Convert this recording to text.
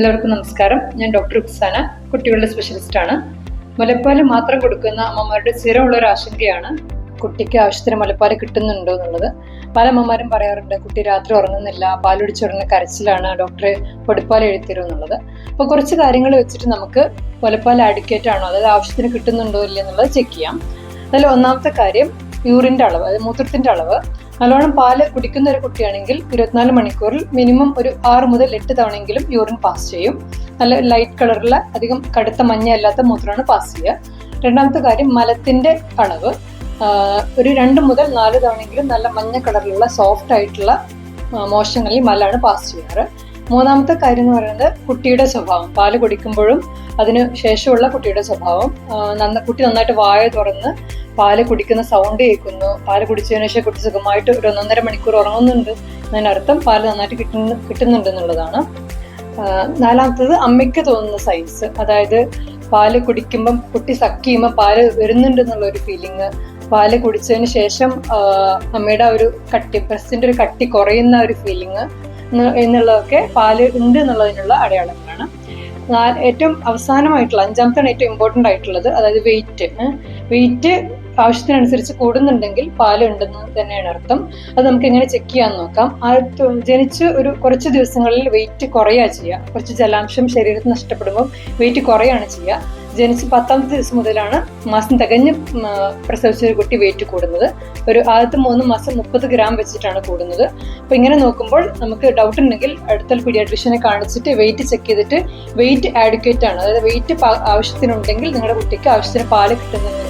എല്ലാവർക്കും നമസ്കാരം. ഞാൻ ഡോക്ടർ ഉക്സാന, കുട്ടികളുടെ സ്പെഷ്യലിസ്റ്റാണ്. മുലപ്പാല് മാത്രം കൊടുക്കുന്ന അമ്മമാരുടെ സ്ഥിരമുള്ള ഒരു ആശങ്കയാണ് കുട്ടിക്ക് ആവശ്യത്തിന് മുലപ്പാല് കിട്ടുന്നുണ്ടോ എന്നുള്ളത്. പല അമ്മമാരും പറയാറുണ്ട്, കുട്ടി രാത്രി ഉറങ്ങുന്നില്ല, പാലുടിച്ചുടനെ കരച്ചിലാണ്, ഡോക്ടറെ പൊടിപ്പാൽ എഴുതിത്തരും എന്നുള്ളത്. അപ്പോൾ കുറച്ച് കാര്യങ്ങൾ വെച്ചിട്ട് നമുക്ക് മുലപ്പാൽ ആഡിക്കേറ്റ് ആണോ, അതായത് ആവശ്യത്തിന് കിട്ടുന്നുണ്ടോ ഇല്ല എന്നുള്ളത് ചെക്ക് ചെയ്യാം. അതിൽ ഒന്നാമത്തെ കാര്യം യൂറിൻ്റെ അളവ്, അതായത് മൂത്രത്തിൻ്റെ അളവ്. നല്ലോണം പാല് കുടിക്കുന്ന ഒരു കുട്ടിയാണെങ്കിൽ 24 മണിക്കൂറിൽ മിനിമം ഒരു 6 മുതൽ 8 തവണയെങ്കിലും യൂറിൻ പാസ് ചെയ്യും. നല്ല ലൈറ്റ് കളറുള്ള അധികം കടുത്ത മഞ്ഞ അല്ലാത്ത മൂത്രമാണ് പാസ് ചെയ്യുക. രണ്ടാമത്തെ കാര്യം മലത്തിന്റെ അളവ്, ഒരു 2 മുതൽ 4 തവണയെങ്കിലും നല്ല മഞ്ഞ കളറിലുള്ള സോഫ്റ്റ് ആയിട്ടുള്ള മോശങ്ങളിൽ മലാണ് പാസ് ചെയ്യാറ്. മൂന്നാമത്തെ കാര്യം എന്ന് പറയുന്നത് കുട്ടിയുടെ സ്വഭാവം, പാല് കുടിക്കുമ്പോഴും അതിന് ശേഷമുള്ള കുട്ടിയുടെ സ്വഭാവം. കുട്ടി നന്നായിട്ട് വായ തുറന്ന് പാല് കുടിക്കുന്ന സൗണ്ട് കേൾക്കുന്നു, പാല് കുടിച്ചതിന് ശേഷം കുട്ടി സുഖമായിട്ട് ഒരു 1.5 മണിക്കൂർ ഉറങ്ങുന്നുണ്ട്, അതിനർത്ഥം പാല് നന്നായിട്ട് കിട്ടുന്നുണ്ട് എന്നുള്ളതാണ്. നാലാമത്തത് അമ്മയ്ക്ക് തോന്നുന്ന സൈൻസ്, അതായത് പാല് കുടിക്കുമ്പം കുട്ടി സക്ക് ചെയ്യുമ്പോൾ പാല് വരുന്നുണ്ട് എന്നുള്ള ഒരു ഫീലിംഗ്, പാല് കുടിച്ചതിന് ശേഷം അമ്മയുടെ ഒരു ബ്രസ്റ്റിന്റെ ഒരു കട്ടി കുറയുന്ന ഒരു ഫീലിംഗ് എന്നുള്ളതൊക്കെ പാല് ഉണ്ട് എന്നുള്ളതിനുള്ള അടയാളങ്ങളാണ്. ഏറ്റവും അവസാനമായിട്ടുള്ള 5ാമത്താണ് ഏറ്റവും ഇമ്പോർട്ടൻ്റ് ആയിട്ടുള്ളത്, അതായത് വെയിറ്റ് ആവശ്യത്തിനനുസരിച്ച് കൂടുന്നുണ്ടെങ്കിൽ പാല് ഉണ്ടെന്ന് തന്നെയാണ് അർത്ഥം. അത് നമുക്ക് എങ്ങനെ ചെക്ക് ചെയ്യാൻ നോക്കാം. ജനിച്ച് ഒരു കുറച്ച് ദിവസങ്ങളിൽ വെയിറ്റ് കുറയുക ചെയ്യുക, കുറച്ച് ജലാംശം ശരീരത്തിൽ നഷ്ടപ്പെടുമ്പോൾ വെയിറ്റ് കുറയാണ് ചെയ്യുക. ജനിച്ച് 10ാമത്തെ ദിവസം മുതലാണ് മാസം തികഞ്ഞ് പ്രസവിച്ച ഒരു കുട്ടി വെയിറ്റ് കൂടുന്നത്. ഒരു ആദ്യത്തെ 3 മാസം 30 ഗ്രാം വെച്ചിട്ടാണ് കൂടുന്നത്. അപ്പോൾ ഇങ്ങനെ നോക്കുമ്പോൾ നമുക്ക് ഡൗട്ട് ഉണ്ടെങ്കിൽ അടുത്ത പീഡിയാട്രീഷ്യനെ കാണിച്ചിട്ട് വെയിറ്റ് ചെക്ക് ചെയ്തിട്ട് വെയിറ്റ് ആഡിക്വേറ്റ് ആണ്, അതായത് വെയിറ്റ് ആവശ്യത്തിനുണ്ടെങ്കിൽ നിങ്ങളുടെ കുട്ടിക്ക് ആവശ്യത്തിന് പാല് കിട്ടുന്നുണ്ടെങ്കിൽ